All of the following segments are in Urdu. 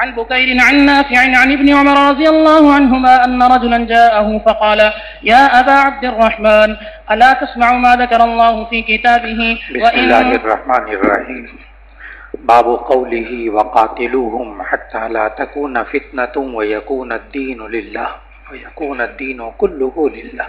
عن بكير عن نافع عن ابن عمر رضي الله عنهما أن رجلا جاءه فقال يا أبا عبد الرحمن ألا تسمع ما ذكر الله في كتابه بسم الله الرحمن الرحيم باب قوله وقاتلوهم حتى لا تكون فتنة ويكون الدين لله ويكون الدين كله لله।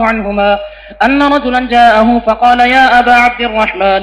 عنهما أن رجلا جاءه فقال يا أبا عبد الرحمن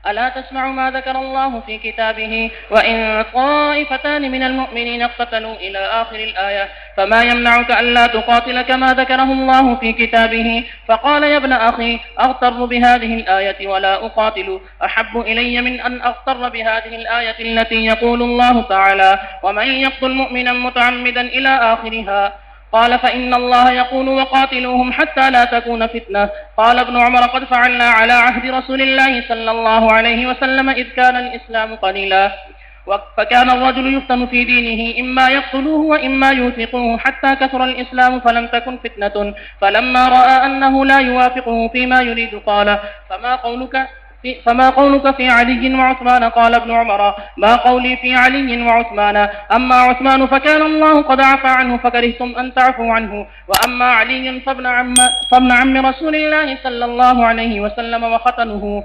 ألا تسمع ما ذكر الله في كتابه وإن طائفتان من المؤمنين اقتتلوا إلى آخر الآية فما يمنعك ألا تقاتل كما ذكره الله في كتابه. فقال يا ابن أخي أغتر بهذه الآية ولا أقاتل أحب إلي من أن أغتر بهذه الآية التي يقول الله تعالى ومن يقتل مؤمنا متعمدا إلى آخرها. قال فإن الله يقول وقاتلوهم حتى لا تكون فتنة. قال ابن عمر قد فعلنا على عهد رسول الله صلى الله عليه وسلم إذ كان الإسلام قليلا فكان الرجل يفتن في دينه إما يقتلوه وإما يوثقوه حتى كثر الإسلام فلم تكن فتنة. فلما رأى أنه لا يوافقه فيما يريد قال فما قولك في علي وعثمان؟ قال ابن عمر ما قولي في علي وعثمان، أما عثمان فكان الله قد عفى عنه فكرهتم أن تعفوا عنه، وأما علي فابن عم رسول الله صلى الله عليه وسلم وختنه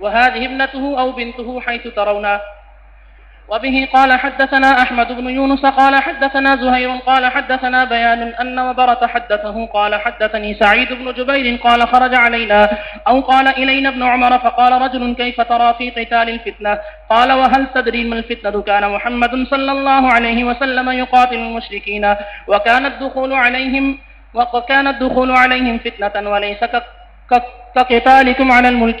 وهذه ابنته أو بنته حيث ترون। وبه قال حدثنا أحمد بن يونس قال حدثنا زهير قال حدثنا بيان أن وبرة حدثه قال حدثني سعيد بن جبير قال خرج علينا أو قال إلينا ابن عمر فقال رجل كيف ترى في قتال الفتنة؟ قال وهل تدري ما الفتنة؟ كان محمد صلى الله عليه وسلم يقاتل المشركين وكان الدخول عليهم فتنة وليس كقتالكم على الملك।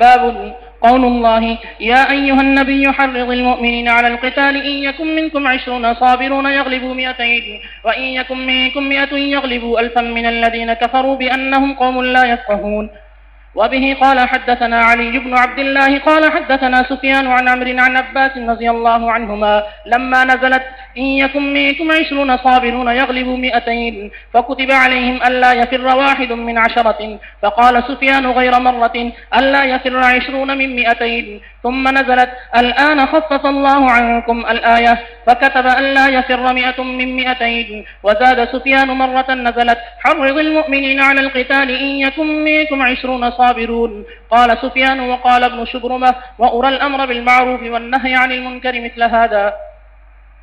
باب قول الله يا أيها النبي حرض المؤمنين على القتال إن يكن منكم 20 صابرون يغلبوا 200 وإن يكن منكم 100 يغلبوا 1000 من الذين كفروا بأنهم قوم لا يفقهون. وبه قال حدثنا علي بن عبد الله قال حدثنا سفيان عن عمرو عن عباس رضي الله عنهما لما نزلت إن يكن منكم 20 صابرون يغلبوا 200 فكتب عليهم ألا يفر واحد من 10 فقال سفيان غير مرة ألا يفر 20 من 200 ثم نزلت الآن خفف الله عنكم الآية فكتب ألا يفر 100 من 200 وزاد سفيان مرة نزلت حرض المؤمنين على القتال إن يكن منكم 20 صابرون. قال سفيان وقال ابن شبرمة وأرى الأمر بالمعروف والنهي عن المنكر مثل هذا।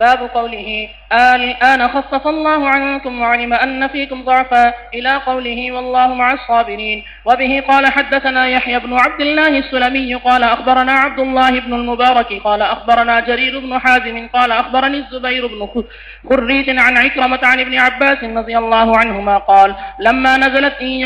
باب قوله الآن خفف الله عنكم وعلم أن فيكم ضعفا إلى قوله والله مع الصابرين. وبه قال حدثنا يحيى بن عبد الله السلمي قال أخبرنا عبد الله بن المبارك قال أخبرنا جرير بن حازم قال أخبرني الزبير بن خريت عن عكرمة عن ابن عباس رضي الله عنهما قال لما نزلت إن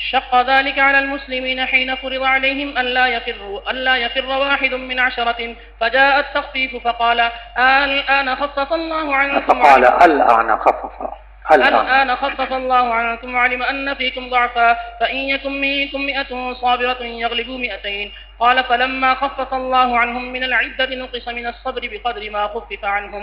شق ذلك على المسلمين حين فرض عليهم ألا يفر واحد من 10 فجاء التخفيف فقال الآن خفف الله عنكم الآن خفف الله عنكم وعلم أن فيكم ضعفا فإن يكن منكم 100 صابرة يغلبوا 200. قال فلما خفف الله عنهم من العدة نقص من الصبر بقدر ما خفف عنهم।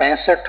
65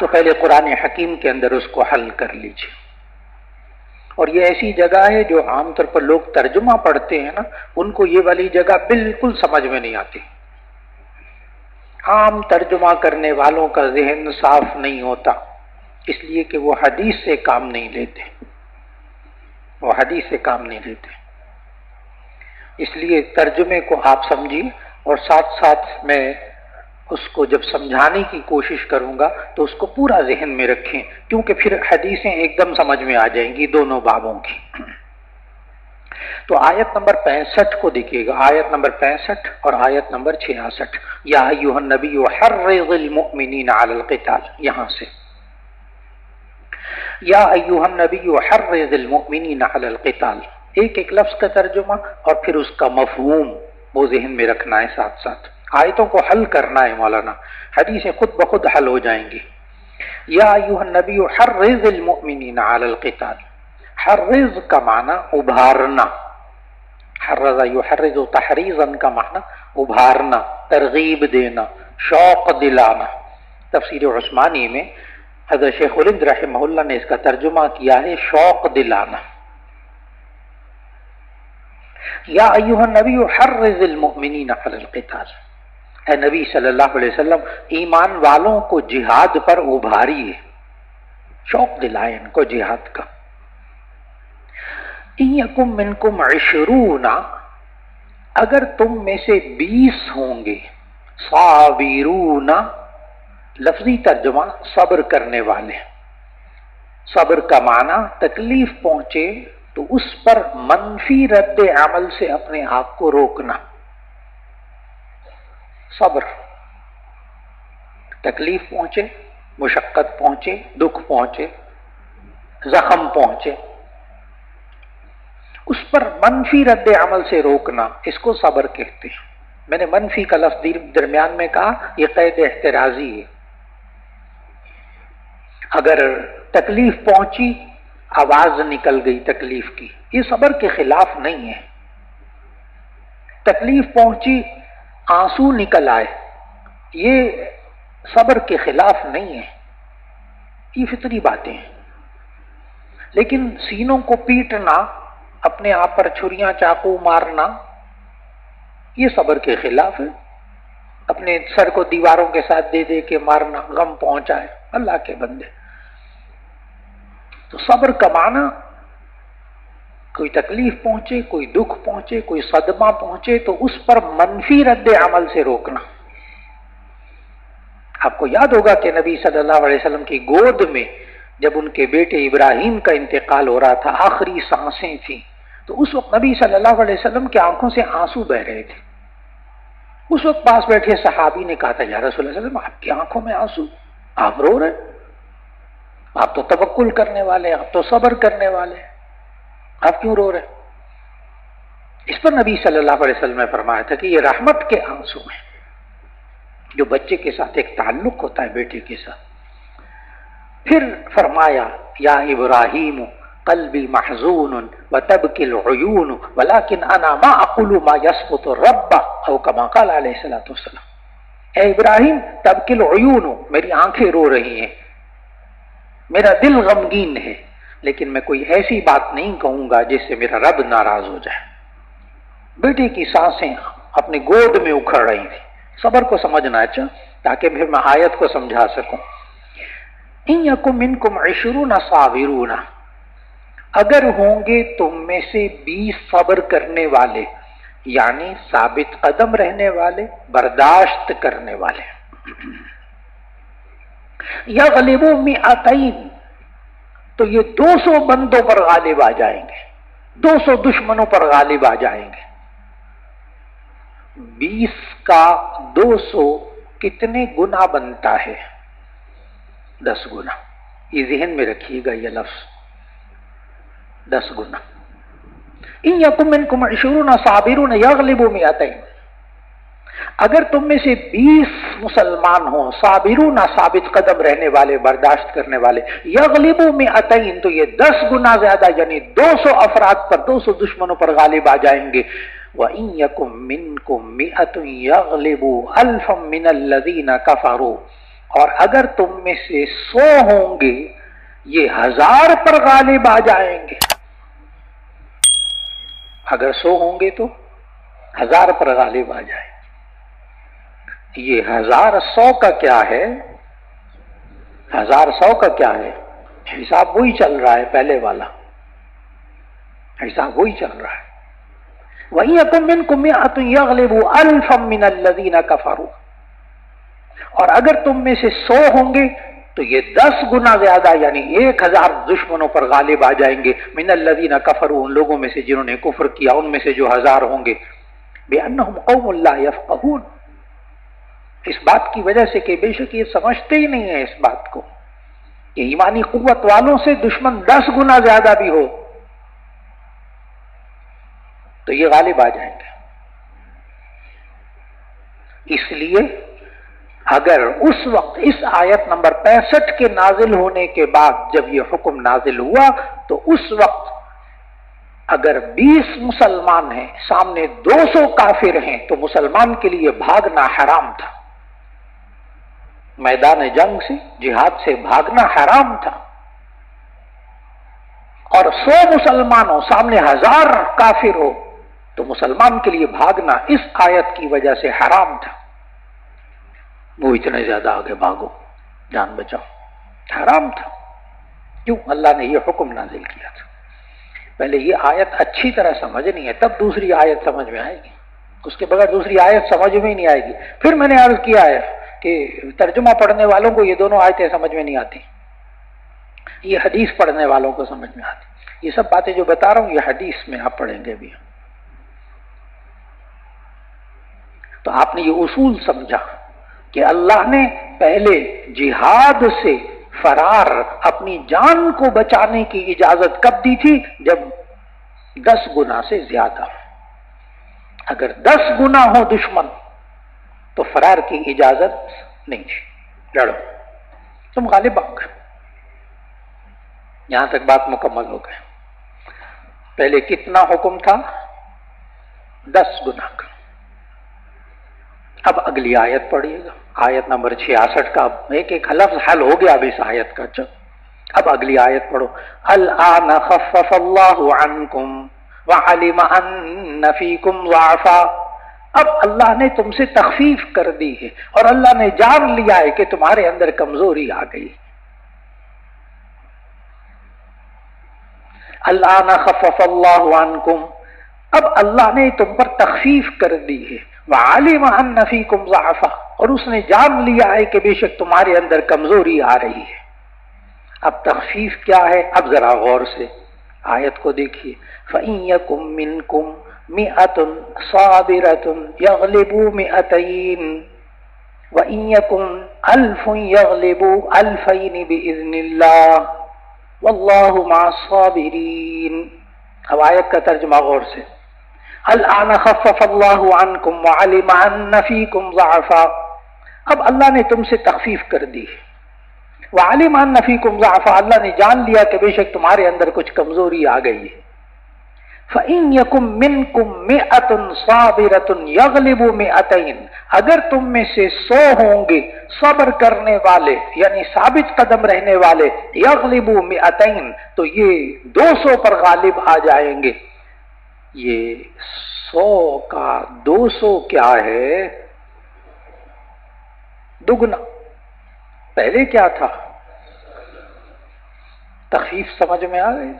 تو پہلے قرآن حکیم کے اندر اس کو حل کر لیجیے. اور یہ ایسی جگہ ہے جو عام طور پر لوگ ترجمہ پڑھتے ہیں نا، ان کو یہ والی جگہ بالکل سمجھ میں نہیں آتی. عام ترجمہ کرنے والوں کا ذہن صاف نہیں ہوتا، اس لیے کہ وہ حدیث سے کام نہیں لیتے، وہ حدیث سے کام نہیں لیتے. اس لیے ترجمے کو آپ سمجھیے، اور ساتھ ساتھ میں اس کو جب سمجھانے کی کوشش کروں گا تو اس کو پورا ذہن میں رکھیں، کیونکہ پھر حدیثیں ایک دم سمجھ میں آ جائیں گی دونوں بابوں کی. تو آیت نمبر 65 کو دیکھیے گا، آیت نمبر 65 اور آیت نمبر 66. یا ایھا النبی حرض المؤمنین علی القتال، یہاں سے یا ایھا النبی حرض المؤمنین علی القتال، ایک ایک لفظ کا ترجمہ اور پھر اس کا مفہوم وہ ذہن میں رکھنا ہے. ساتھ ساتھ آیتوں کو حل کرنا ہے مولانا، حدیثیں خود بخود حل ہو جائیں گی. یا ایھا النبی حرض المؤمنین علی القتال، حرض کا معنی ابھارنا، حرض یحرض تحریضا کا معنی ابھارنا، ترغیب دینا، شوق دلانا. تفسیر عثمانی میں حضرت شیخ الہند رحمہ اللہ نے اس کا ترجمہ کیا ہے شوق دلانا. یا ایھا النبی حرض المؤمنین علی القتال، اے نبی صلی اللہ علیہ وسلم ایمان والوں کو جہاد پر ابھاریے، شوق دلائیں ان کو جہاد کا. ان یکم منکم 20، اگر تم میں سے 20 ہوں گے، صابرون لفظی ترجمہ صبر کرنے والے. صبر کا معنی تکلیف پہنچے تو اس پر منفی رد عمل سے اپنے آپ کو روکنا. صبر، تکلیف پہنچے، مشقت پہنچے، دکھ پہنچے، زخم پہنچے، اس پر منفی رد عمل سے روکنا، اس کو صبر کہتے ہیں. میں نے منفی کا لفظ درمیان میں کہا، یہ قید احترازی ہے. اگر تکلیف پہنچی، آواز نکل گئی تکلیف کی، یہ صبر کے خلاف نہیں ہے. تکلیف پہنچی، آنسو نکل آئے، یہ صبر کے خلاف نہیں ہے، یہ فطری باتیں ہیں. لیکن سینوں کو پیٹنا، اپنے آپ پر چھریاں چاقو مارنا، یہ صبر کے خلاف ہے. اپنے سر کو دیواروں کے ساتھ دے دے کے مارنا، غم پہنچائے، اللہ کے بندے. تو صبر کا معنی کوئی تکلیف پہنچے، کوئی دکھ پہنچے، کوئی صدمہ پہنچے تو اس پر منفی رد عمل سے روکنا. آپ کو یاد ہوگا کہ نبی صلی اللہ علیہ وسلم کی گود میں جب ان کے بیٹے ابراہیم کا انتقال ہو رہا تھا، آخری سانسیں تھیں، تو اس وقت نبی صلی اللہ علیہ وسلم کی آنکھوں سے آنسو بہ رہے تھے. اس وقت پاس بیٹھے صحابی نے کہا تھا، یا رسول اللہ صلی اللہ علیہ وسلم آپ کی آنکھوں میں آنسو، آپ رو رہے، آپ تو توکل کرنے والے، آپ تو صبر کرنے والے، آپ کیوں رو رہے؟ اس پر نبی صلی اللہ علیہ وسلم نے فرمایا تھا کہ یہ رحمت کے آنسو ہیں، جو بچے کے ساتھ ایک تعلق ہوتا ہے، بیٹے کے ساتھ. پھر فرمایا، یا ابراہیم قلبی محزون وتبکی العیون ولکن انا ما اقول ما یسقط الرب، او کما قال علیہ الصلوۃ والسلام. اے ابراہیم، تبکی العیون، میری آنکھیں رو رہی ہیں، میرا دل غمگین ہے، لیکن میں کوئی ایسی بات نہیں کہوں گا جس سے میرا رب ناراض ہو جائے. بیٹے کی سانسیں اپنے گود میں اکھڑ رہی تھی. صبر کو سمجھنا اچھا، تاکہ پھر میں آیت کو سمجھا سکوں. ان یکم منکم 20 صابرون، اگر ہوں گے تم میں سے 20 صبر کرنے والے، یعنی ثابت قدم رہنے والے، برداشت کرنے والے. یغلبوا 200، تو یہ 200 بندوں پر غالب آ جائیں گے، 200 دشمنوں پر غالب آ جائیں گے. 20 کا 200 کتنے گنا بنتا ہے؟ 10 گنا. یہ ذہن میں رکھیے گا یہ لفظ، 10 گنا. ان یکم منکم 20 صابرون یغلبوا 200، اگر تم میں سے 20 مسلمان ہوں، صابرون ثابت قدم رہنے والے، برداشت کرنے والے، یغلبوا 200 تو یہ 10 گنا زیادہ، یعنی 200 افراد پر، 200 دشمنوں پر غالب آ جائیں گے. وَإِن يَكُن مِّنكُم 100 يَغْلِبُوا أَلْفًا مِّنَ الَّذِينَ كَفَرُوا، اور اگر تم میں سے 100 ہوں گے یہ 1000 پر غالب آ جائیں گے. اگر 100 ہوں گے تو 1000 پر غالب آ جائیں. یہ 1000 100 کا کیا ہے؟ 1000 100 کا کیا ہے؟ حساب وہی چل رہا ہے، پہلے والا حساب وہی چل رہا ہے. وَإِن يَكُن مِّنكُم مِّائَةٌ يَغْلِبُوا أَلْفًا مِّنَ الَّذِينَ كَفَرُوا، اور اگر تم میں سے 100 ہوں گے تو یہ 10 گنا زیادہ یعنی 1000 دشمنوں پر غالب آ جائیں گے. من الذین کفروا، ان لوگوں میں سے جنہوں نے کفر کیا، ان میں سے جو 1000 ہوں گے. بأنہم قوم لا یفقہون، اس بات کی وجہ سے کہ بے شک یہ سمجھتے ہی نہیں ہیں اس بات کو کہ ایمانی قوت والوں سے دشمن 10 گنا زیادہ بھی ہو تو یہ غالب آ جائیں گے. اس لیے اگر اس وقت اس آیت نمبر 65 کے نازل ہونے کے بعد جب یہ حکم نازل ہوا تو اس وقت اگر 20 مسلمان ہیں سامنے 200 کافر ہیں تو مسلمان کے لیے بھاگنا حرام تھا. میدان جنگ سے، جہاد سے بھاگنا حرام تھا. اور 100 مسلمانوں سامنے 1000 کافر ہو تو مسلمان کے لیے بھاگنا اس آیت کی وجہ سے حرام تھا. وہ اتنے زیادہ آگے بھاگو، جان بچاؤ، حرام تھا. کیوں؟ اللہ نے یہ حکم نازل کیا تھا. پہلے یہ آیت اچھی طرح سمجھنی ہے تب دوسری آیت سمجھ میں آئے گی، اس کے بغیر دوسری آیت سمجھ میں ہی نہیں آئے گی. پھر میں نے عرض کیا ہے کہ ترجمہ پڑھنے والوں کو یہ دونوں آیتیں سمجھ میں نہیں آتی، یہ حدیث پڑھنے والوں کو سمجھ میں آتی. یہ سب باتیں جو بتا رہا ہوں یہ حدیث میں آپ پڑھیں گے بھی. تو آپ نے یہ اصول سمجھا کہ اللہ نے پہلے جہاد سے فرار اپنی جان کو بچانے کی اجازت کب دی تھی؟ جب 10 گنا سے زیادہ. اگر 10 گنا ہو دشمن تو فرار کی اجازت نہیں تھی. لڑو، تم غالب آ گئے. یہاں تک بات مکمل ہو گئی. پہلے کتنا حکم تھا؟ 10 گنا کا. اب اگلی آیت پڑھیے گا، آیت نمبر 66 کا. ایک ایک لفظ حل ہو گیا اب اس آیت کا. چل اب اگلی آیت پڑھو. الآن خفف اللہ عنکم وعلم ان فیکم ضعفا، اب اللہ نے تم سے تخفیف کر دی ہے اور اللہ نے جان لیا ہے کہ تمہارے اندر کمزوری آ گئی. الآن خفف اللہ عنکم، اب اللہ نے تم پر تخفیف کر دی ہے. وعلم ان فیکم ضعفا، اور اس نے جان لیا ہے کہ بے شک تمہارے اندر کمزوری آ رہی ہے. اب تخفیف کیا ہے؟ اب ذرا غور سے آیت کو دیکھیے. فَإِن يَكُن مِّنكُم مِّئَةٌ صَابِرَةٌ يَغْلِبُوا مِئَتَيْنِ وَإِن يَكُن أَلْفٌ يَغْلِبُوا أَلْفَيْنِ بِإِذْنِ اللَّهِ وَاللَّهُ مَعَ الصَّابِرِينَ. اب آیت کا ترجمہ غور سے. الآن خفف اللہ عنکم وعلم ان فیکم ضعفا، اب اللہ نے تم سے تخفیف کر دی. وعلم ان فیکم ضعفا، اللہ نے جان لیا کہ بے شک تمہارے اندر کچھ کمزوری آ گئی ہے. فَإِن يَكُن مِّنكُم مِّئَةٌ صَابِرَةٌ يَغْلِبُوا مِئَتَيْنِ، اگر تم میں سے 100 ہوں گے صبر کرنے والے یعنی ثابت قدم رہنے والے، يَغْلِبُوا مِئَتَيْنِ تو یہ 200 پر غالب آ جائیں گے. یہ 100 کا 200 کیا ہے؟ دگنا. پہلے کیا تھا؟ تخفیف سمجھ میں آ گئی.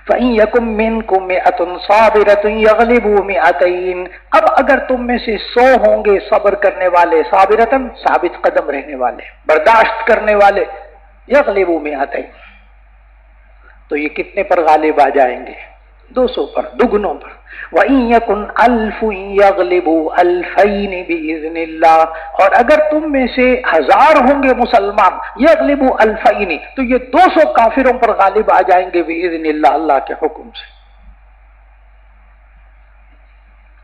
فَإِن يَكُن مِّنكُم مِّئَةٌ صَابِرَةٌ يَغْلِبُوا مِئَتَيْنِ، اب اگر تم میں سے 100 ہوں گے صبر کرنے والے، صابرتن ثابت قدم رہنے والے، برداشت کرنے والے، يَغْلِبُوا مِئَتَيْنِ تو یہ کتنے پر غالب آ جائیں گے؟ 200 پر، دگنوں پر. وَإِن يَكُنْ أَلْفٌ يَغْلِبُوا أَلْفَيْنِ بِإِذْنِ اللَّهِ، اور اگر تم میں سے 1000 ہوں گے مسلمان، يَغْلِبُوا أَلْفَيْنِ تو یہ 200 کافروں پر غالب آ جائیں گے بِإِذْنِ اللَّهِ، اللہ کے حکم سے.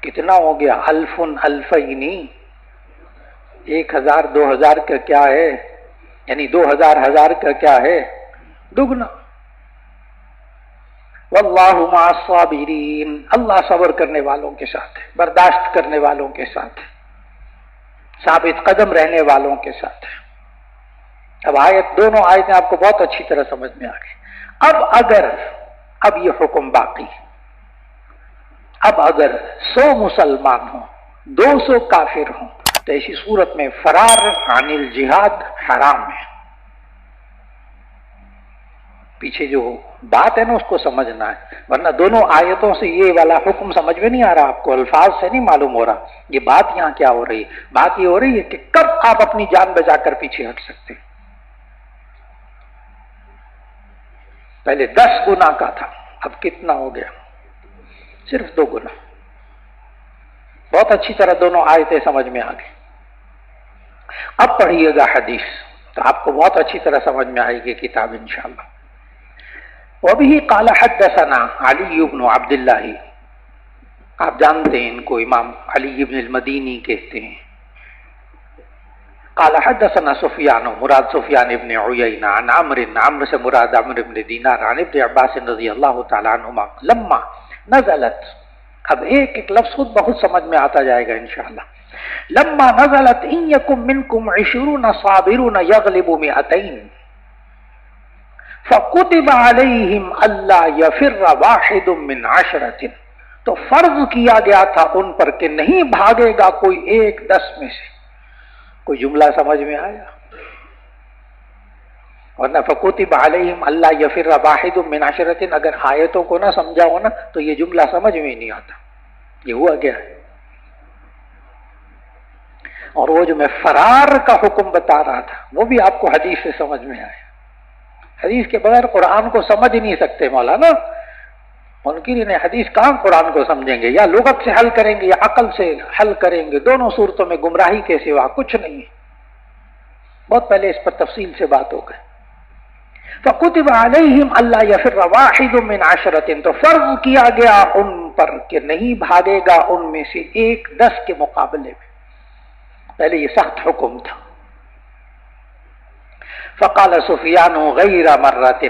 کتنا ہو گیا؟ أَلْفٌ أَلْفَيْنِ، 1000 2000 کا کیا ہے؟ یعنی 2000 1000 کا کیا ہے؟ دگنا. واللہ مع الصابرین، اللہ صبر کرنے والوں کے ساتھ ہے، برداشت کرنے والوں کے ساتھ ہے. ثابت قدم رہنے والوں کے ساتھ ہے۔ اب دونوں آیتیں آپ کو بہت اچھی طرح سمجھ میں آ گئی۔ اب یہ حکم باقی، اب اگر 100 مسلمان ہوں، 200 کافر ہوں، تو ایسی صورت میں فرار عن الجہاد حرام ہے۔ پیچھے جو بات ہے نا اس کو سمجھنا ہے، ورنہ دونوں آیتوں سے یہ والا حکم سمجھ میں نہیں آ رہا، آپ کو الفاظ سے نہیں معلوم ہو رہا یہ بات یہاں کیا ہو رہی ہے۔ بات یہ ہو رہی ہے کہ کب آپ اپنی جان بچا کر پیچھے ہٹ سکتے۔ پہلے 10 گناہ کا تھا، اب کتنا ہو گیا؟ صرف 2 گناہ۔ بہت اچھی طرح دونوں آیتیں سمجھ میں آ گئی۔ اب پڑھیے گا حدیث تو آپ کو بہت اچھی طرح سمجھ میں آئے گی کتاب انشاءاللہ۔ وبه قال حدثنا علی بن عبداللہ، آپ جانتے ہیں ان کو امام علی بن المدینی کہتے ہیں۔ قال حدثنا سفیان، مراد سفیان ابن عیینہ، عن عمرو سے مراد عمرو بن دینار، عن ابن عباس رضی اللہ تعالی عنہما لما نزلت، اب ایک لفظ خود بخود سمجھ میں آتا جائے گا انشاءاللہ۔ لما نزلت ان یکم منکم 20 صابرون یغلبوا 200 فَكُتِبَ عَلَيْهِمْ أَلَّا يَفِرَّ وَاحِدٌ مِّنْ عَشْرَةٍ، تو فرض کیا گیا تھا ان پر کہ نہیں بھاگے گا کوئی 1 10 میں سے۔ کوئی جملہ سمجھ میں آیا؟ ورنہ فَكُتِبَ عَلَيْهِمْ أَلَّا يَفِرَّ وَاحِدٌ مِّنْ عَشْرَةٍ اگر آیتوں کو نہ سمجھا ہو نا تو یہ جملہ سمجھ میں نہیں آتا۔ یہ ہوا کیا ہے؟ اور وہ جو میں فرار کا حکم بتا رہا تھا وہ بھی آپ کو حدیث سے سمجھ میں آیا۔ حدیث کے بغیر قرآن کو سمجھ ہی نہیں سکتے مولانا۔ منکرین حدیث کہاں قرآن کو سمجھیں گے؟ یا لغت سے حل کریں گے یا عقل سے حل کریں گے، دونوں صورتوں میں گمراہی کے سوا کچھ نہیں ہے۔ بہت پہلے اس پر تفصیل سے بات ہو گئی۔ فَكُتِبَ عَلَيْهِمْ أَلَّا يَفِرَّ وَاحِدٌ مِّنْ عَشْرَةٍ، تو فرض کیا گیا ان پر کہ نہیں بھاگے گا ان میں سے 1 10 کے مقابلے میں۔ پہلے یہ سخت حکم تھا۔ فقال سفیان غیر مرۃ،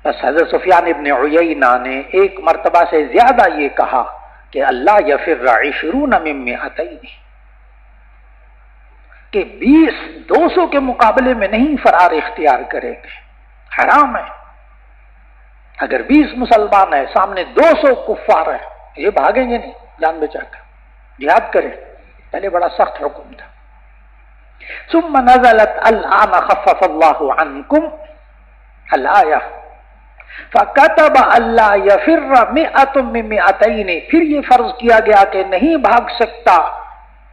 بس حضرت سفیان ابن عیینہ نے 1 مرتبہ سے زیادہ یہ کہا کہ اللہ یفر 20 من 200، کہ 20 200 کے مقابلے میں نہیں فرار اختیار کریں گے، حرام ہے۔ اگر 20 مسلمان ہیں سامنے 200 کفار ہیں، یہ بھاگیں گے نہیں، جان بچا کر جہاد کریں۔ پہلے بڑا سخت حکم تھا۔ ثم نزلت الآن خفف اللہ عنکم الآیہ فَكَتَبَ أَلَّا يَفِرَّ 100 من 200، پھر یہ فرض کیا گیا کہ نہیں بھاگ سکتا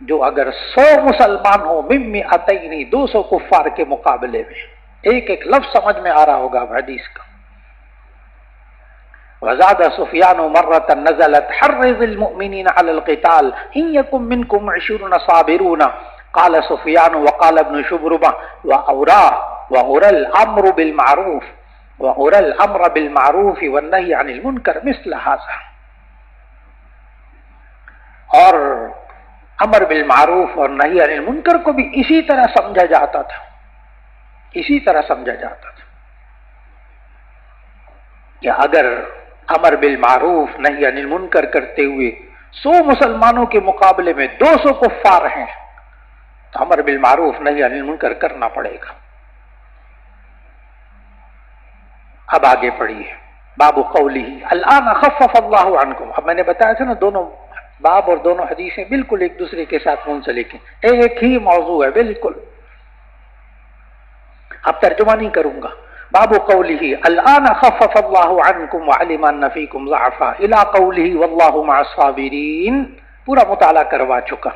جو اگر 100 مسلمان ہو من 200 200 کفار کے مقابلے میں۔ ایک لفظ سمجھ میں آ رہا ہوگا حدیث کا۔ وزاد سفیان مرۃ نزلت حرض المؤمنین علی القتال ان یکن منکم 20 صابرون، قال سفیان وقال ابن شبرمہ وأرى الأمر بالمعروف والنهي عن المنکر مثل هذا، اور امر بالمعروف اور نہی عن المنکر کو بھی اسی طرح سمجھا جاتا تھا، اسی طرح سمجھا جاتا تھا کہ اگر امر بالمعروف نہی عن المنکر کرتے ہوئے 100 مسلمانوں کے مقابلے میں 200 کفار ہیں تو امر بالمعروف نہی عن المنکر کرنا پڑے گا۔ اب آگے پڑھیے، باب قولہ الآن خفف اللہ عنکم۔ اب میں نے بتایا تھا نا دونوں باب اور دونوں حدیثیں بالکل ایک دوسرے کے ساتھ منسلک ہیں، ایک ہی موضوع ہے بالکل۔ اب ترجمہ نہیں کروں گا۔ باب قولہ الآن خفف اللہ عنکم وعلم ان فیکم ضعفا الی قولہ واللہ مع الصابرین، پورا مطالعہ کروا چکا۔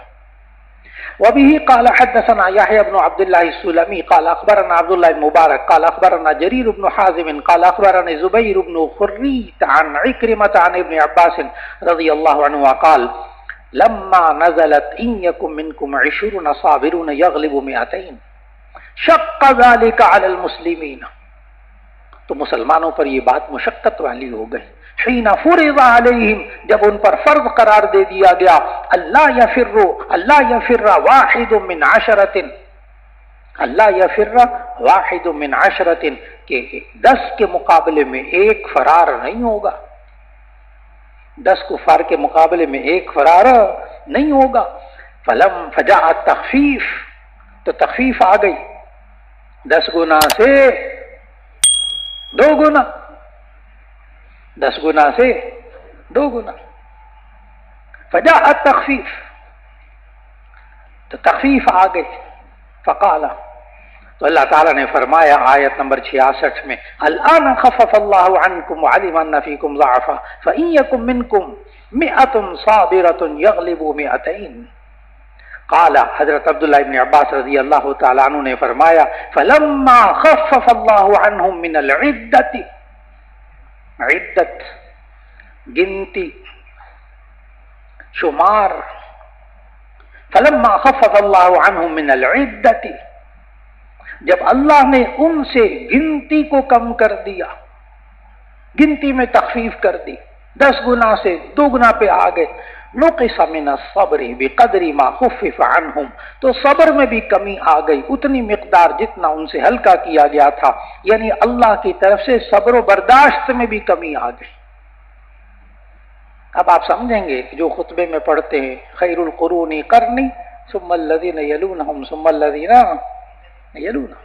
وبه قال حدثنا يحيى بن عبد الله السلمي قال اخبرنا عبد الله بن مبارك قال اخبرنا جرير بن حازم قال اخبرنا زبير بن خريت عن عكرمة عن ابن عباس رضي الله عنه قال لما نزلت ان يكن منكم 20 صابرون يغلبوا 200 شق ذلك على المسلمين، تو مسلمانوں پر یہ بات مشقت والی ہو گئی۔ حین فرض علیہم، جب ان پر فرض قرار دے دیا گیا، اللہ یفر واحد من 10، اللہ یفر واحد من 10، کہ 10 کے مقابلے میں 1 فرار نہیں ہوگا، 10 کفار کے مقابلے میں 1 فرار نہیں ہوگا۔ فجاء تخفیف، تو تخفیف آ گئی، 10 گنا سے 2 گنا، 10 گنا سے 2 گنا، فجاء تخفیف، تو تخفیف آ گئی. فقال، تو اللہ تعالیٰ نے فرمایا آیت نمبر 66 میں، الآن خفف اللہ عنکم وعلم ان فیکم ضعفا فإن یکن منکم 100 صابرة یغلبوا 200. قال، حضرت عبداللہ ابن عباس رضی اللہ تعالیٰ عنہ نے فرمایا، فلما خفف اللہ عنہم من العدت، عدت گنتی شمار، فلما خفف اللہ عنہم من العدت، جب اللہ نے ان سے گنتی کو کم کر دیا، گنتی میں تخفیف کر دی، 10 گنا سے 2 گنا پہ آ گئے، نقص من الصبر بقدر ما خفف عنہم، تو صبر میں بھی کمی آ گئی، اتنی مقدار جتنا ان سے ہلکا کیا گیا تھا، یعنی اللہ کی طرف سے صبر و برداشت میں بھی کمی آ گئی. اب آپ سمجھیں گے کہ جو خطبے میں پڑھتے ہیں خیر القرون قرنی ثم الذین یلونہم ثم الذین یلونہم،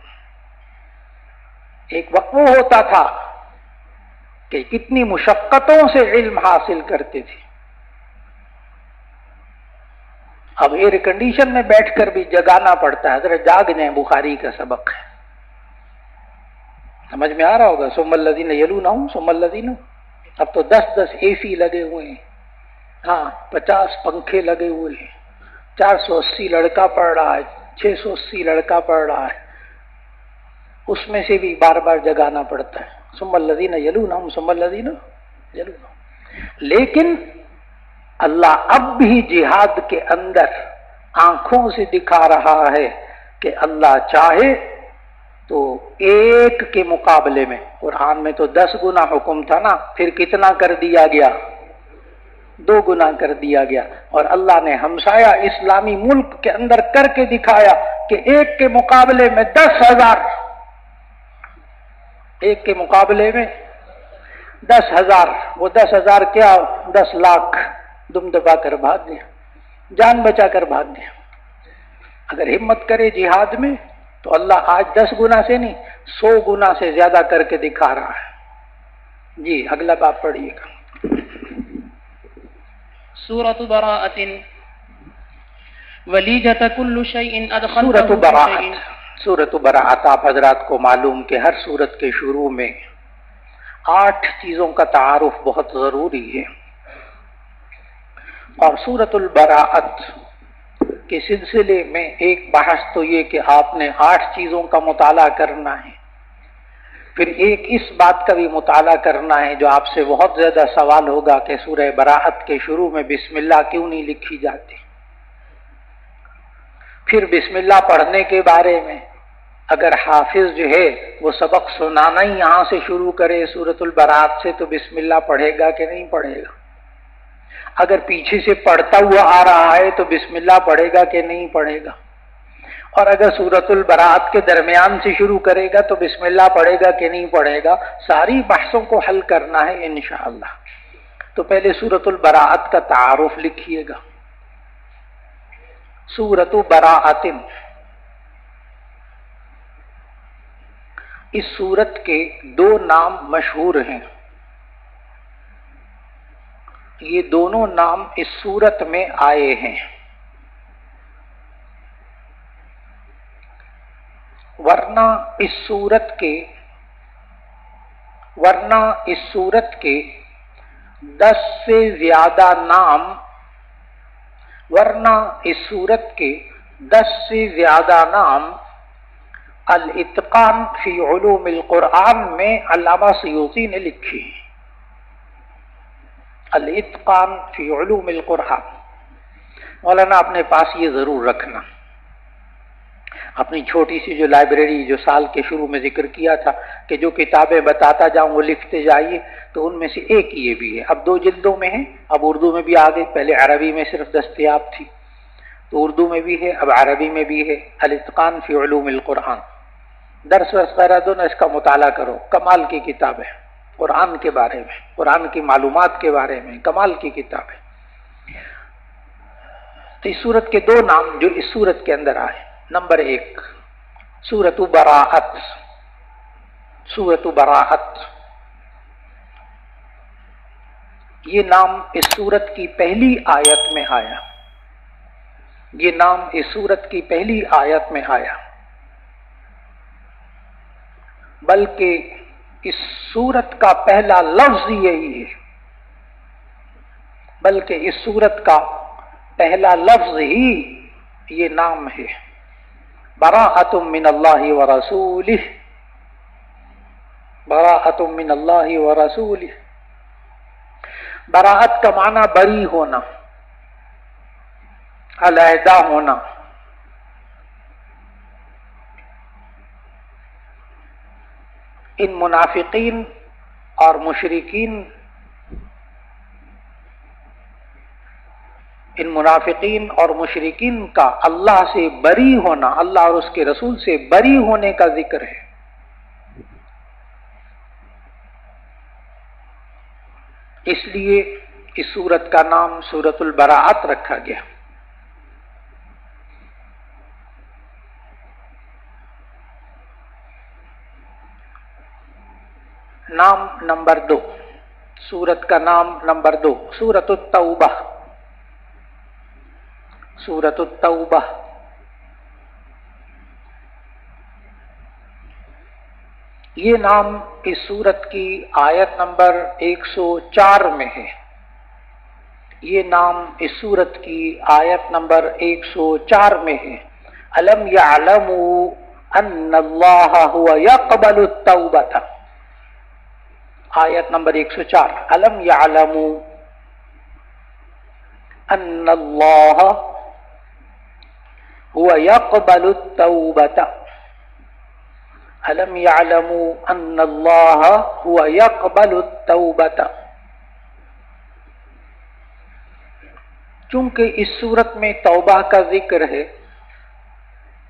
ایک وقت وہ ہوتا تھا کہ کتنی مشقتوں سے علم حاصل کرتے تھے، اب ایئر کنڈیشن میں بیٹھ کر بھی جگانا پڑتا ہے، ذرا جاگ جائیں، بخاری کا سبق ہے، سمجھ میں آ رہا ہوگا. ثم الذین یلونہم ثم الذین، اب تو 10 اے سی لگے ہوئے ہیں، ہاں 50 پنکھے لگے ہوئے ہیں، 480 لڑکا پڑھ رہا ہے، 680 لڑکا پڑھ رہا ہے، اس میں سے بھی بار بار جگانا پڑتا ہے. ثم الذین یلونہم ثم الذین یلونہم. لیکن اللہ اب بھی جہاد کے اندر آنکھوں سے دکھا رہا ہے کہ اللہ چاہے تو ایک کے مقابلے میں، قرآن میں تو 10 گنا حکم تھا نا، پھر کتنا کر دیا گیا؟ 2 گنا کر دیا گیا. اور اللہ نے ہمسایہ اسلامی ملک کے اندر کر کے دکھایا کہ ایک کے مقابلے میں 10,000، ایک کے مقابلے میں 10,000، وہ 10,000 کیا 10 لاکھ دم دبا کر بھاگ گیا، جان بچا کر بھاگ گیا. اگر ہمت کرے جہاد میں تو اللہ آج 10 گنا سے نہیں 100 گنا سے زیادہ کر کے دکھا رہا ہے. جی اگلا باب پڑھیے گا. سورۃ براءۃ ولیجۃ کل شیء ادخلته سورۃ براءۃ، سورۃ براءۃ آپ حضرات کو معلوم کہ ہر سورت کے شروع میں 8 چیزوں کا تعارف بہت ضروری ہے، اور سورۃ البراءۃ کے سلسلے میں ایک بحث تو یہ کہ آپ نے 8 چیزوں کا مطالعہ کرنا ہے، پھر ایک اس بات کا بھی مطالعہ کرنا ہے جو آپ سے بہت زیادہ سوال ہوگا کہ سورہ براءۃ کے شروع میں بسم اللہ کیوں نہیں لکھی جاتی. پھر بسم اللہ پڑھنے کے بارے میں اگر حافظ جو ہے وہ سبق سنانا ہی یہاں سے شروع کرے سورۃ البراءۃ سے تو بسم اللہ پڑھے گا کہ نہیں پڑھے گا؟ اگر پیچھے سے پڑھتا ہوا آ رہا ہے تو بسم اللہ پڑھے گا کہ نہیں پڑھے گا؟ اور اگر سورۃ البراءۃ کے درمیان سے شروع کرے گا تو بسم اللہ پڑھے گا کہ نہیں پڑھے گا؟ ساری بحثوں کو حل کرنا ہے انشاءاللہ. تو پہلے سورۃ البراءۃ کا تعارف لکھیے گا. سورۃ براءۃ، اس سورت کے 2 نام مشہور ہیں، یہ دونوں نام اس سورت میں آئے ہیں، ورنہ اس سورت کے 10 سے زیادہ نام، ورنہ اس سورت کے 10 سے زیادہ نام الاتقان فی علوم القرآن میں علامہ سیوطی نے لکھی. الاتقان فی علوم القرآن، مولانا اپنے پاس یہ ضرور رکھنا. اپنی چھوٹی سی جو لائبریری جو سال کے شروع میں ذکر کیا تھا کہ جو کتابیں بتاتا جاؤں وہ لکھتے جائیے، تو ان میں سے ایک یہ بھی ہے. اب 2 جلدوں میں ہے، اب اردو میں بھی آ گئی، پہلے عربی میں صرف دستیاب تھی تو اردو میں بھی ہے، اب عربی میں بھی ہے. الاتقان فی علوم القرآن، درس وغیرہ دونوں اس کا مطالعہ کرو، کمال کی کتاب ہے، قرآن کے بارے میں، قرآن کی معلومات کے بارے میں کمال کی کتاب ہے. تو اس سورت کے دو نام جو اس سورت کے اندر آئے، نمبر 1 سورۃ براءت، سورۃ براءت، یہ نام اس سورت کی پہلی آیت میں آیا، یہ نام اس سورت کی پہلی آیت میں آیا، بلکہ اس سورت کا پہلا لفظ یہی ہے، بلکہ اس سورت کا پہلا لفظ ہی یہ نام ہے، براءۃ من اللہ ورسولہ، براءۃ من اللہ ورسولہ۔ براءت کا معنی بری ہونا، علیحدہ ہونا، ان منافقین اور مشرکین، ان منافقین اور مشرکین کا اللہ سے بری ہونا، اللہ اور اس کے رسول سے بری ہونے کا ذکر ہے۔ اس لیے اس سورت کا نام سورۃ البراءت رکھا گیا۔ نام نمبر 2، سورت کا نام نمبر 2 سورۃ التوبہ، سورۃ التوبہ۔ یہ نام اس سورت کی آیت نمبر 104 میں ہے، یہ نام اس سورت کی آیت نمبر 104 میں ہے۔ الم یعلموا ان اللہ هو یقبل التوبۃ، آیت نمبر 104، الم یعلموا ان اللہ هو یقبل التوبۃ، الم یعلموا ان اللہ هو یقبل التوبۃ۔ چونکہ اس صورت میں توبہ کا ذکر ہے،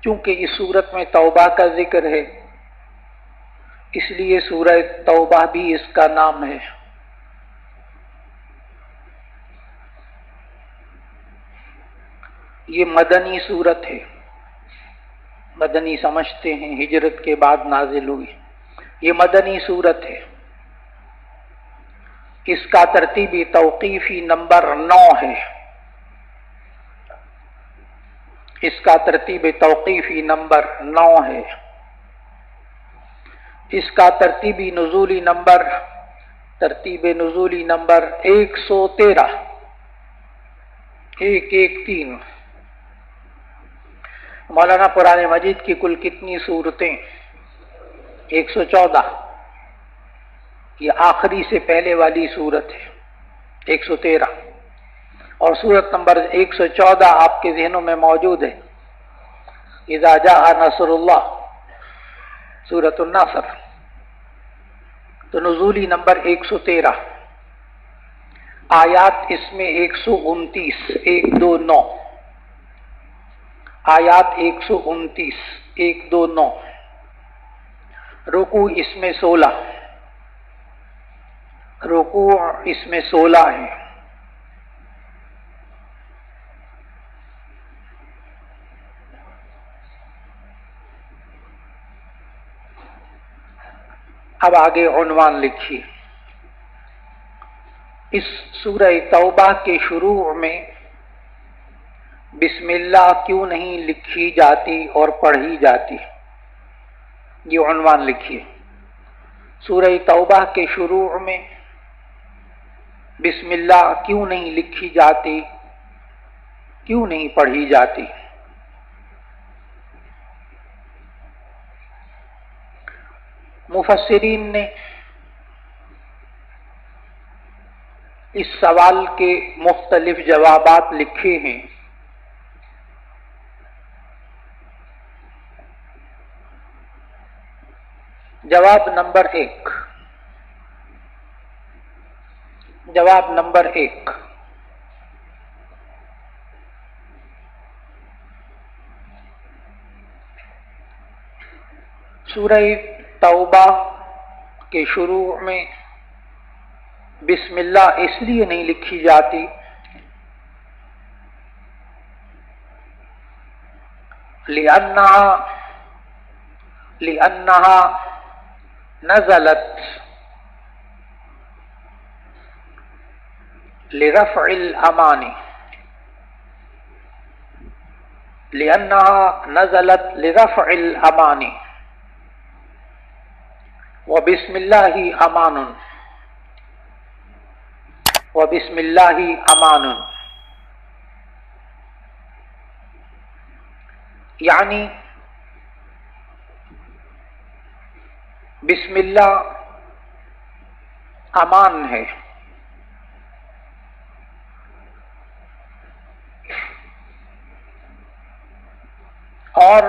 چونکہ اس صورت میں توبہ کا ذکر ہے، اس لیے سورہ توبہ بھی اس کا نام ہے۔ یہ مدنی صورت ہے، مدنی سمجھتے ہیں، ہجرت کے بعد نازل ہوئی، یہ مدنی صورت ہے۔ اس کا ترتیبی توقیفی نمبر 9 ہے، اس کا ترتیب توقیفی نمبر 9 ہے۔ اس کا ترتیبی نزولی نمبر 113، 113۔ مولانا قرآن مجید کی کل کتنی سورتیں؟ 114، یہ آخری سے پہلے والی سورت ہے 113، اور سورت نمبر 114 آپ کے ذہنوں میں موجود ہے، اذا جاء نصر اللہ، سورۃ النصر۔ تو نزولی نمبر 113، آیات اس میں 129، 129 آیات 129، 129، رکوع اس میں 16، رکوع اس میں 16 ہے۔ اب آگے عنوان لکھیے۔ اس سورہ توبہ کے شروع میں بسم اللہ کیوں نہیں لکھی جاتی اور پڑھی جاتی؟ یہ عنوان لکھیے۔ سورہ توبہ کے شروع میں بسم اللہ کیوں نہیں لکھی جاتی، کیوں نہیں پڑھی جاتی؟ مفسرین نے اس سوال کے مختلف جوابات لکھے ہیں۔ جواب نمبر 1، جواب نمبر 1، سورہ توبہ کے شروع میں بسم اللہ اس لیے نہیں لکھی جاتی لأنها نزلت لرفع الأمان، لأنها نزلت لرفع الأمان، وبسم الله أمان، وبسم الله أمان، یعنی بسم اللہ امان ہے، اور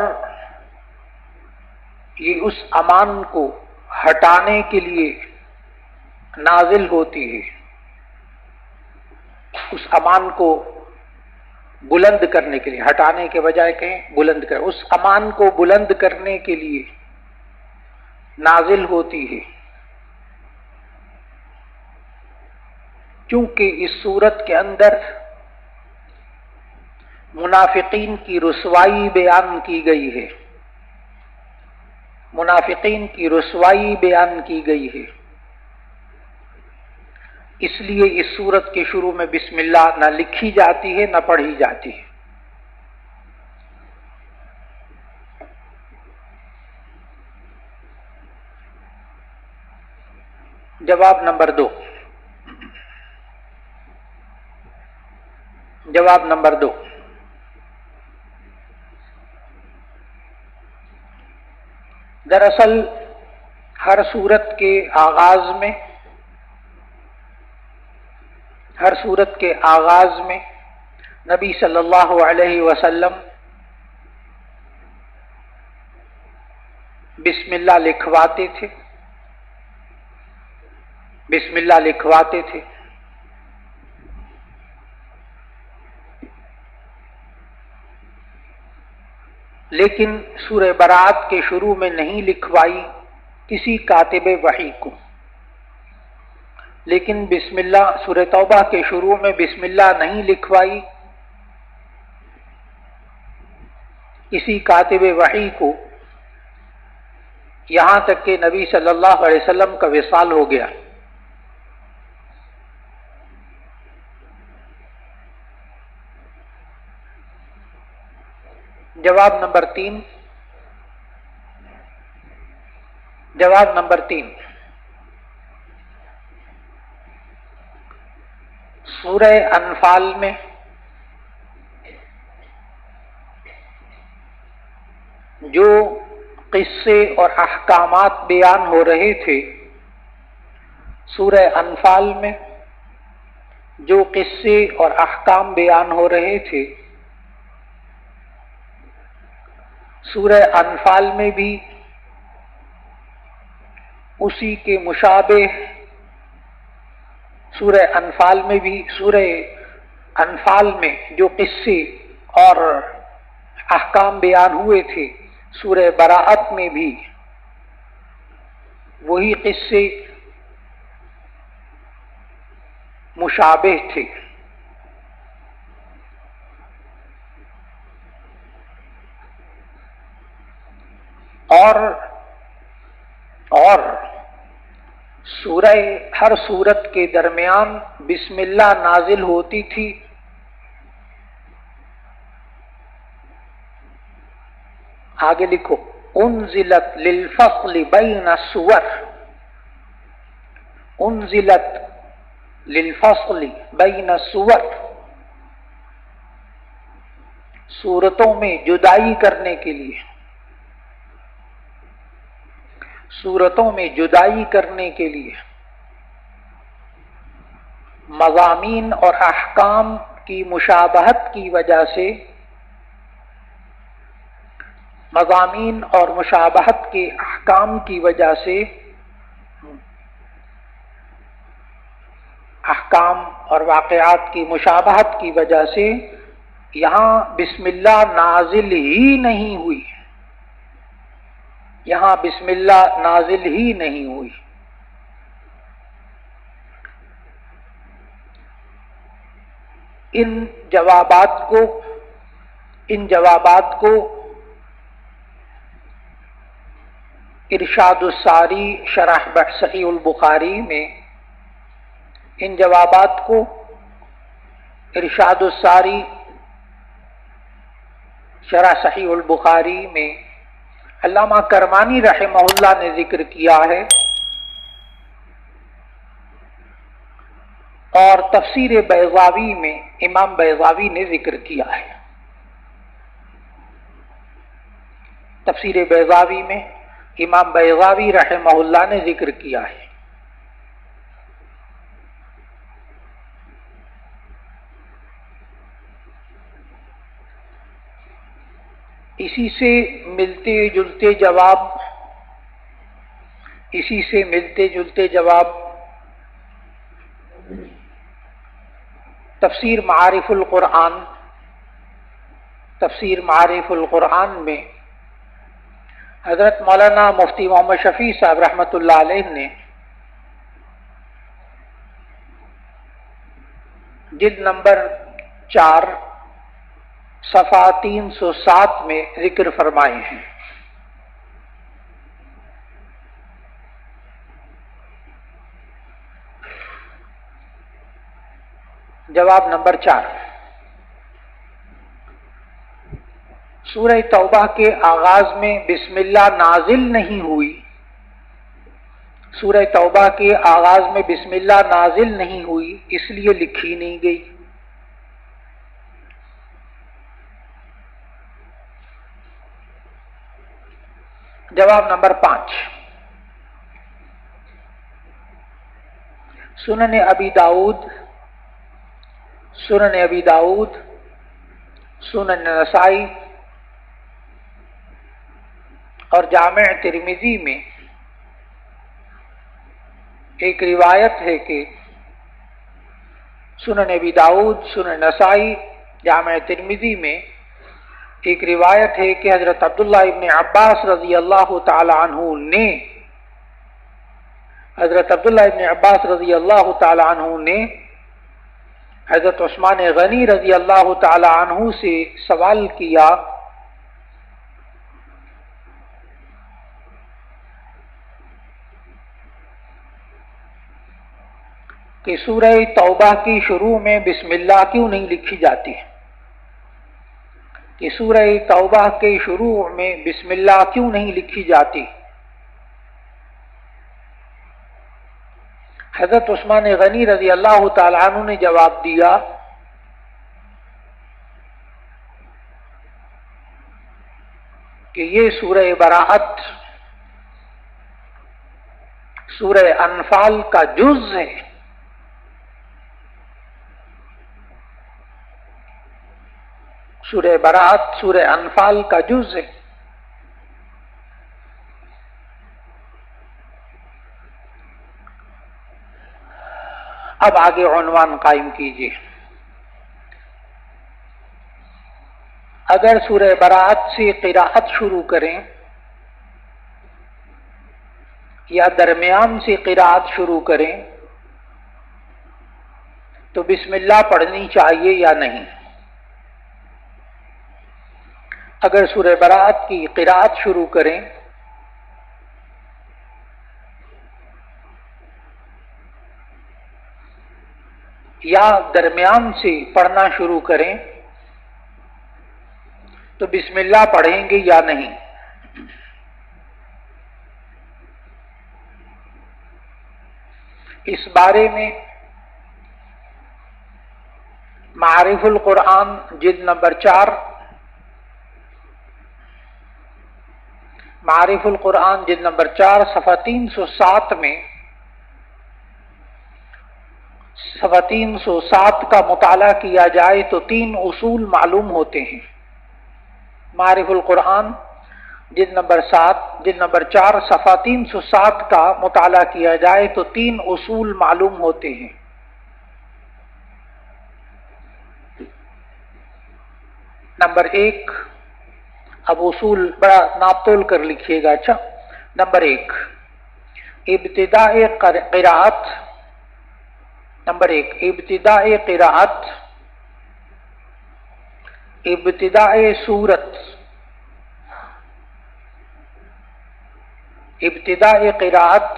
یہ اس امان کو ہٹانے کے لیے نازل ہوتی ہے، اس امان کو بلند کرنے کے لیے، ہٹانے کے بجائے کہیں بلند کر، اس امان کو بلند کرنے کے لیے نازل ہوتی ہے، کیونکہ اس صورت کے اندر منافقین کی رسوائی بیان کی گئی ہے، منافقین کی رسوائی بیان کی گئی ہے، اس لیے اس سورت کے شروع میں بسم اللہ نہ لکھی جاتی ہے نہ پڑھی جاتی ہے۔ جواب نمبر 2، جواب نمبر 2، دراصل ہر سورت کے آغاز میں، ہر سورت کے آغاز میں نبی صلی اللہ علیہ وسلم بسم اللہ لکھواتے تھے، بسم اللہ لکھواتے تھے، لیکن سورہ برات کے شروع میں نہیں لکھوائی کسی کاتب وحی کو، لیکن بسم اللہ سورہ توبہ کے شروع میں بسم اللہ نہیں لکھوائی کسی کاتب وحی کو، یہاں تک کہ نبی صلی اللہ علیہ وسلم کا وصال ہو گیا۔ جواب نمبر 3، جواب نمبر 3، سورہ انفال میں جو قصے اور احکامات بیان ہو رہے تھے، سورہ انفال میں جو قصے اور احکام بیان ہو رہے تھے، سورہ انفال میں بھی اسی کے مشابہ، سورہ انفال میں بھی، سورہ انفال میں جو قصے اور احکام بیان ہوئے تھے، سورہ براءت میں بھی وہی قصے مشابہ تھے، اور سورہ ہر سورت کے درمیان بسم اللہ نازل ہوتی تھی، آگے لکھو انزلت للفصل بین السور، انزلت للفصل بین السور، سورتوں میں جدائی کرنے کے لیے، سورتوں میں جدائی کرنے کے لیے، مضامین اور احکام کی مشابہت کی وجہ سے، مضامین اور مشابہت کے احکام کی وجہ سے، احکام اور واقعات کی مشابہت کی وجہ سے یہاں بسم اللہ نازل ہی نہیں ہوئی، یہاں بسم اللہ نازل ہی نہیں ہوئی۔ ان جوابات کو ارشاد الساری شرح صحیح البخاری میں ان جوابات کو ارشاد الساری شرح صحیح البخاری میں علامہ کرمانی رحمہ اللہ نے ذکر کیا ہے، اور تفسیر بیضاوی میں امام بیضاوی نے ذکر کیا ہے۔ تفسیر بیضاوی میں امام بیضاوی رحمہ اللہ نے ذکر کیا ہے۔ اسی سے ملتے جلتے جواب تفسیر معارف القرآن میں حضرت مولانا مفتی محمد شفیع صاحب رحمۃ اللہ علیہ نے جلد نمبر 4 صفحہ 307 میں ذکر فرمائے ہیں۔ جواب نمبر 4، سورہ توبہ کے آغاز میں بسم اللہ نازل نہیں ہوئی۔ سورہ توبہ کے آغاز میں بسم اللہ نازل نہیں ہوئی، اس لیے لکھی نہیں گئی۔ جواب نمبر 5، سنن ابی داؤد، سنن نسائی اور جامع ترمذی میں ایک روایت ہے کہ سنن ابی داؤد، سنن نسائی، جامع ترمذی میں ایک روایت ہے کہ حضرت عبداللہ ابن عباس رضی اللہ تعالی عنہ نے حضرت عثمان غنی رضی اللہ تعالی عنہ سے سوال کیا کہ سورہ توبہ کی شروع میں بسم اللہ کیوں نہیں لکھی جاتی، کہ سورہ توبہ کے شروع میں بسم اللہ کیوں نہیں لکھی جاتی؟ حضرت عثمان غنی رضی اللہ تعالی عنہ نے جواب دیا کہ یہ سورہ براءت سورہ انفال کا جز ہے، سورہ براءت سورہ انفال کا جز ہے۔ اب آگے عنوان قائم کیجیے۔ اگر سورہ براءت سے قراءت شروع کریں یا درمیان سے قراءت شروع کریں تو بسم اللہ پڑھنی چاہیے یا نہیں؟ اگر سورہ براءت کی قراءت شروع کریں یا درمیان سے پڑھنا شروع کریں تو بسم اللہ پڑھیں گے یا نہیں؟ اس بارے میں معارف القرآن جلد نمبر 4 معارف القرآن جلد نمبر 4 صفحہ 307 میں صفحہ 307 کا مطالعہ کیا جائے تو 3 اصول معلوم ہوتے ہیں۔ معارف القرآن جلد نمبر 4 صفحہ 307 کا مطالعہ کیا جائے تو 3 اصول معلوم ہوتے ہیں۔ نمبر 1، اب اصول بڑا ناپ تول کر لکھیے گا۔ اچھا، نمبر 1، ابتداء قراءت۔ نمبر 1، ابتداء قراءت، ابتداء سورت، ابتداء قراءت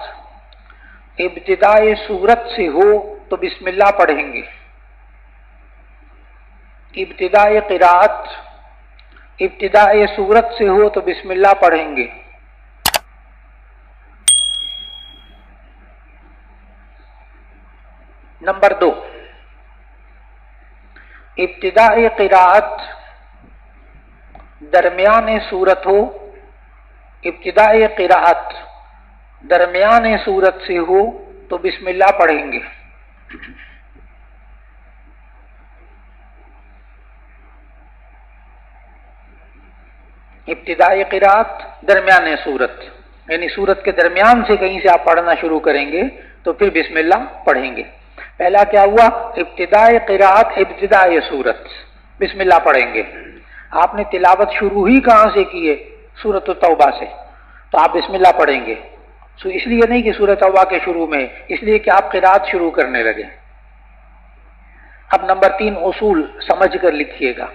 ابتداء سورت سے ہو تو بسم اللہ پڑھیں گے. ابتداء قراءت ابتداء سورت سے ہو تو بسم اللہ پڑھیں گے. نمبر 2، ابتداء قراءت درمیان سورت ہو، ابتداء قراءت درمیان سورت سے ہو تو بسم اللہ پڑھیں گے. ابتداء قراءت درمیان سورت، یعنی سورت کے درمیان سے کہیں سے آپ پڑھنا شروع کریں گے تو پھر بسم اللہ پڑھیں گے. پہلا کیا ہوا؟ ابتداء قراءت ابتداء سورت، بسم اللہ پڑھیں گے. آپ نے تلاوت شروع ہی کہاں سے کی ہے؟ سورۃ التوبہ سے، تو آپ بسم اللہ پڑھیں گے. اس لیے نہیں کہ سورۃ توبہ کے شروع میں، اس لیے کہ آپ قراءت شروع کرنے لگے. اب نمبر 3 اصول سمجھ کر لکھیے گا.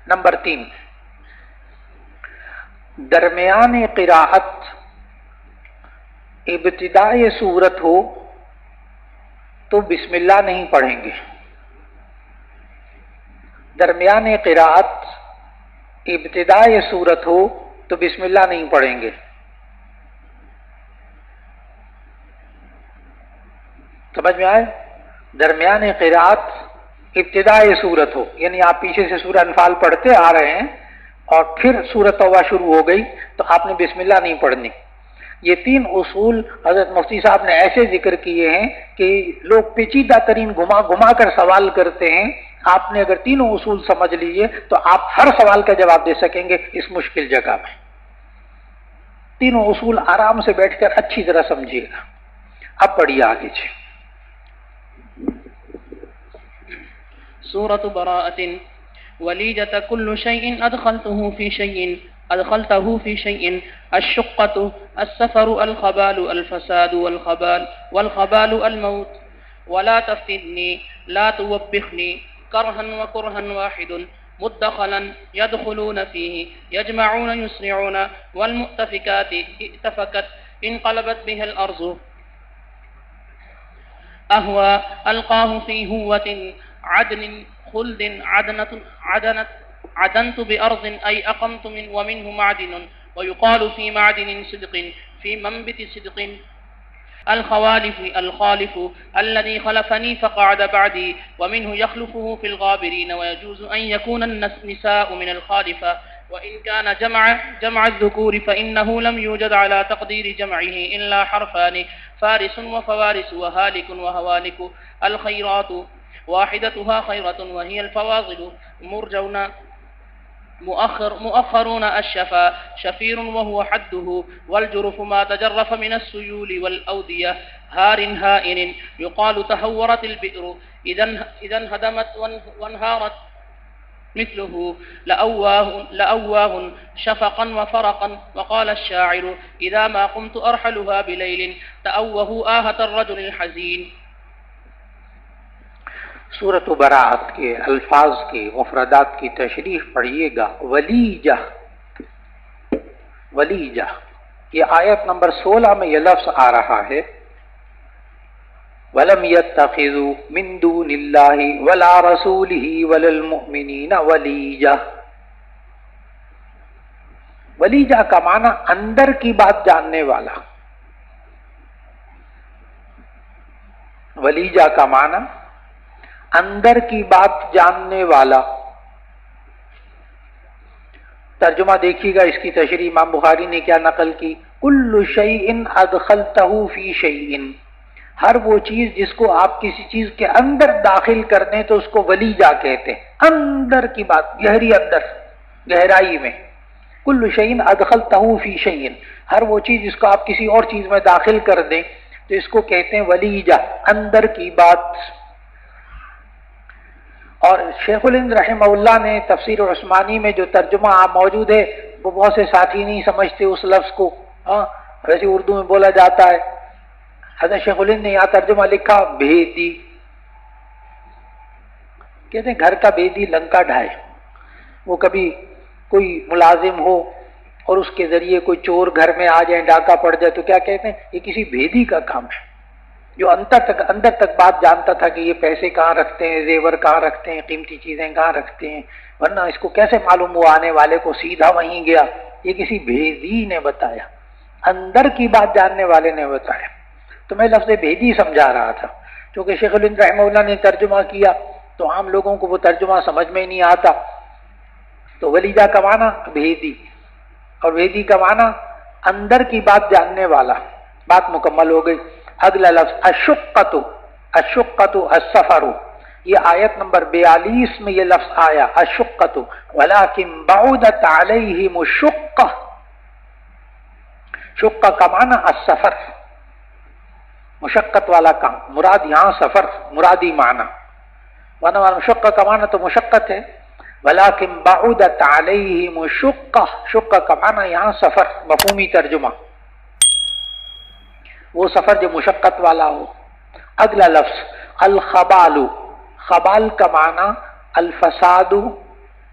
نمبر 3، درمیان قراءت ابتداء سورت ہو تو بسم اللہ نہیں پڑھیں گے. درمیان قراءت ابتداء سورت ہو تو بسم اللہ نہیں پڑھیں گے. سمجھ میں آئے؟ درمیان قراءت ابتداء سورت ہو، یعنی آپ پیچھے سے سورہ انفال پڑھتے آ رہے ہیں اور پھر سورۃ توبہ شروع ہو گئی تو آپ نے بسم اللہ نہیں پڑھنی. یہ 3 اصول حضرت مفتی صاحب نے ایسے ذکر کیے ہیں کہ لوگ پیچیدہ ترین گھما گھما کر سوال کرتے ہیں. آپ نے اگر 3 اصول سمجھ لیجئے تو آپ ہر سوال کا جواب دے سکیں گے اس مشکل جگہ میں. 3 اصول آرام سے بیٹھ کر اچھی طرح سمجھیے گا. اب پڑھیے آگے سے. سورة براءة وليجة كل شيء أدخلته في شيء الشقة السفر الخبال الفساد والخبال الموت ولا تفتني لا توبخني كرها وكرها واحد مدخلا يدخلون فيه يجمعون يسرعون والمؤتفكات ائتفكت انقلبت بها الأرض أهوى ألقاه في هوة عدن خلد عدنت بأرض أي أقمت ومنه معدن ويقال في معدن صدق في منبت صدق الخالف الذي خلفني فقعد بعدي ومنه يخلفه في الغابرين ويجوز أن يكون النساء من الخالفة وإن كان جمع الذكور فإنه لم يوجد على تقدير جمعه إلا حرفان فارس وفوارس وهالك وهوالك الخيرات واحدتها خيرة وهي الفواضل مرجون مؤخرون الشفا شفير وهو حده والجرف ما تجرف من السيول والأودية هار هائن يقال تهورت البئر إذا انهدمت وانهارت مثله لأواه شفقا وفرقا وقال الشاعر إذا ما قمت أرحلها بليل تأوه آهة الرجل الحزين. سورۃ براءت کے الفاظ کی مفردات کی تشریح پڑھیے گا. ولیجہ یہ آیت نمبر 16 میں یہ لفظ آ رہا ہے وَلَمْ يَتَّخِذُوا مِن دُونِ اللَّهِ وَلَا رَسُولِهِ وَلَا الْمُؤْمِنِينَ وَلِيجَةً. ولیجہ کا معنی اندر کی بات جاننے والا. ولیجہ کا معنی اندر کی بات جاننے والا. ترجمہ دیکھیے گا. اس کی تشریح امام بخاری نے کیا نقل کی؟ کل شیء ادخلتہ فی شیء، ہر وہ چیز جس کو آپ کسی چیز کے اندر داخل کر دیں تو اس کو ولیجہ کہتے ہیں. اندر کی بات، گہری اندر، گہرائی میں. کل شیء ادخلتہ فی شیء، ہر وہ چیز جس کو آپ کسی اور چیز میں داخل کر دیں تو اس کو کہتے ہیں ولیجہ، اندر کی بات. اور شیخ الہند رحمہ اللہ نے تفسیر عثمانی میں جو ترجمہ موجود ہے وہ بہت سے ساتھی نہیں سمجھتے اس لفظ کو. ویسے اردو میں بولا جاتا ہے. حضرت شیخ الہند نے یہاں ترجمہ لکھا بھیدی. کہتے ہیں گھر کا بیدی لنکا ڈھائے. وہ کبھی کوئی ملازم ہو اور اس کے ذریعے کوئی چور گھر میں آ جائے، ڈاکہ پڑ جائے تو کیا کہتے ہیں؟ یہ کسی بھیدی کا کام ہے، جو اندر تک بات جانتا تھا کہ یہ پیسے کہاں رکھتے ہیں، زیور کہاں رکھتے ہیں، قیمتی چیزیں کہاں رکھتے ہیں، ورنہ اس کو کیسے معلوم ہوا آنے والے کو، سیدھا وہیں گیا۔ یہ کسی بھیدی نے بتایا، اندر کی بات جاننے والے نے بتایا۔ تو میں لفظ بھیدی سمجھا رہا تھا، کیونکہ شیخ الہند رحمہ اللہ نے ترجمہ کیا تو عام لوگوں کو وہ ترجمہ سمجھ میں ہی نہیں آتا۔ تو ولیدہ کا معنی بھیدی، اور بھیدی کا معنی اندر کی بات جاننے والا۔ بات مکمل ہو گئی۔ اگلا لفظ اشقۃ، اشقۃ السفر، یہ آیت نمبر 42 میں یہ لفظ آیا اشقۃ، ولکن بعدت علیہم الشقہ۔ شقہ کا معنی السفر، مشقت والا کام، مراد یہاں سفر مرادی معنی، ورنہ مشقہ کا معنی تو مشقت ہے۔ ولیکن بعدت علیہم الشقہ، شقہ کا معنی یہاں سفر، مفہومی ترجمہ، وہ سفر جو مشقت والا ہو۔ اگلا لفظ الخبال، خبال کا معنی الفساد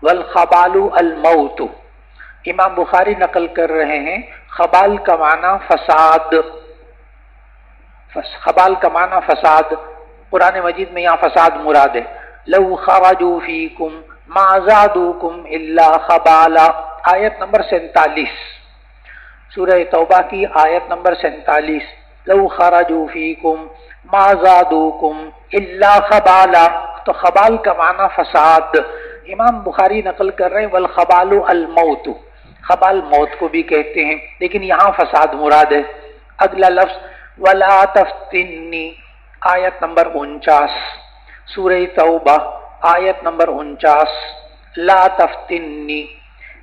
والخبال الموت۔ امام بخاری نقل کر رہے ہیں خبال کا معنی فساد، خبال کا معنی فساد۔ قرآن مجید میں یہاں فساد مراد ہے۔ لو خرجوا فیکم ما زادوکم الا خبالا، آیت نمبر 47، سورہ توبہ کی آیت نمبر 47۔ لو خرجوا فیکم ما زادوکم الا خبالا، تو خبال کا معنی فساد۔ امام بخاری نقل کر رہے ہیں والخبال الموت، خبال موت کو بھی کہتے ہیں، لیکن یہاں فساد مراد ہے۔ اگلا لفظ ولا تفتنی، آیت نمبر 49، سورہ توبہ آیت نمبر 49۔ لا تفتنی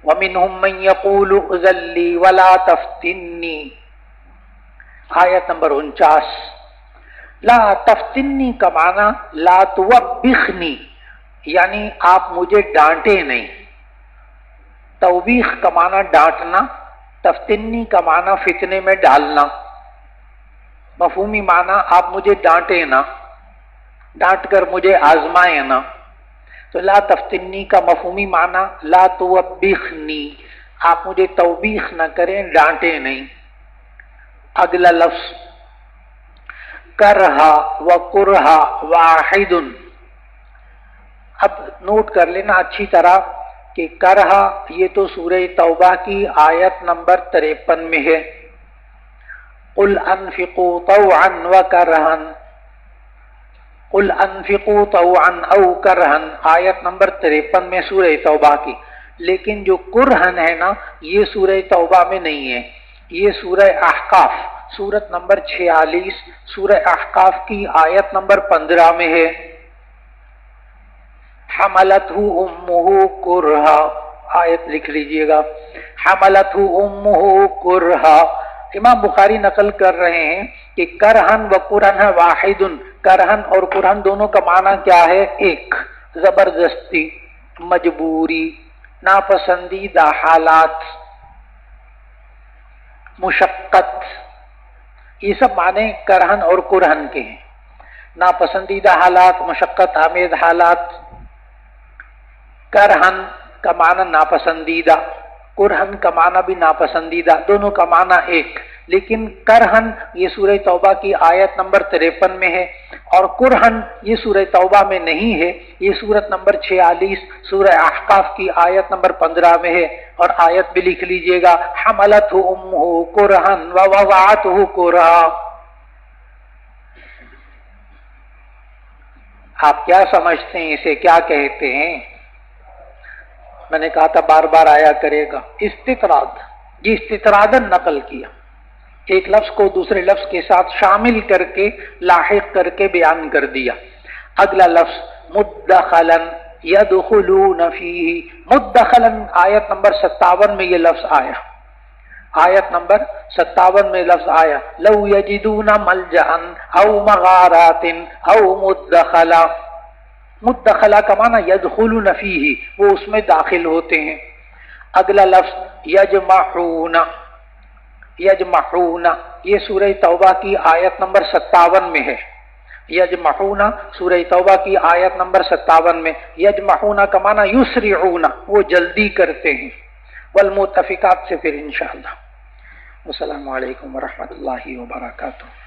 ومنہم من یقول اذن لی ولا تفتنی، آیت نمبر 49۔ لا تفتنی کا معنی لا توبخنی، یعنی آپ مجھے ڈانٹے نہیں۔ توبیخ کا معنی ڈانٹنا، تفتنی کا معنی فتنے میں ڈالنا، مفہومی معنی آپ مجھے ڈانٹے نہ، ڈانٹ کر مجھے آزمائے نہ۔ تو لا تفتنی کا مفہومی معنی لا توبخنی، آپ مجھے توبیخ نہ کریں، ڈانٹے نہیں۔ اگلا لفظ کرہا و کرہا واحد، اب نوٹ کر لینا اچھی طرح کہ کرہا یہ تو سورہ توبہ کی آیت نمبر 53 میں ہے۔ قل انفقوا طوعا وکرہا، قل انفقوا طوعا او کرہا، آیت نمبر 53 میں سورہ توبہ کی۔ لیکن جو کرہن ہے نا، یہ سورہ توبہ میں نہیں ہے، یہ سورہ احقاف، سورت نمبر 46، سورہ احقاف کی آیت نمبر 15 میں ہے۔ حملتہ امہ کرہا، آیت لکھ لیجئے گا، حملتہ امہ کرہا۔ امام بخاری نقل کر رہے ہیں کہ کرہن و کرہن واحد، کرہن اور کرہن دونوں کا معنی کیا ہے؟ ایک، زبردستی، مجبوری، ناپسندیدہ حالات، مشقت، یہ سب معنی کرہن اور کرہن کے ہیں۔ ناپسندیدہ حالات، مشقت آمیز حالات۔ کرہن کا معنی ناپسندیدہ، کرہن کا معنی بھی ناپسندیدہ، دونوں کا معنی ایک، لیکن کرہن یہ سورہ توبہ کی آیت نمبر 53 میں ہے، اور کرہن یہ سورہ توبہ میں نہیں ہے، یہ سورت نمبر 46 سورہ احقاف کی آیت نمبر 15 میں ہے۔ اور آیت بھی لکھ لیجئے گا، حملتہ امہ کرہن ووضعتہ کرہا۔ آپ کیا سمجھتے ہیں اسے کیا کہتے ہیں؟ میں نے کہا تھا بار بار آیا کرے گا، استطراد، یہ استطرادن نقل کیا، ایک لفظ کو دوسرے لفظ کے ساتھ شامل کر کے لاحق کر کے بیان کر دیا۔ اگلا لفظ مدخلاً یدخلون فیہ، مدخلاً آیت نمبر 57 میں یہ لفظ آیا، آیت نمبر 57 میں لفظ آیا، لو یجدون ملجأ او مغارات او مدخلا۔ مدخلا کا معنی یدخلون فیہ، وہ اس میں داخل ہوتے ہیں۔ اگلا لفظ یجمعون، یجمعون یہ سورہ توبہ کی آیت نمبر 57 میں ہے، یجمعون سورہ توبہ کی آیت نمبر 57 میں۔ یجمعون کا معنی یسرعون، وہ جلدی کرتے ہیں، والمؤتفقات سے پھر انشاءاللہ۔ السلام علیکم ورحمۃ اللہ وبرکاتہ۔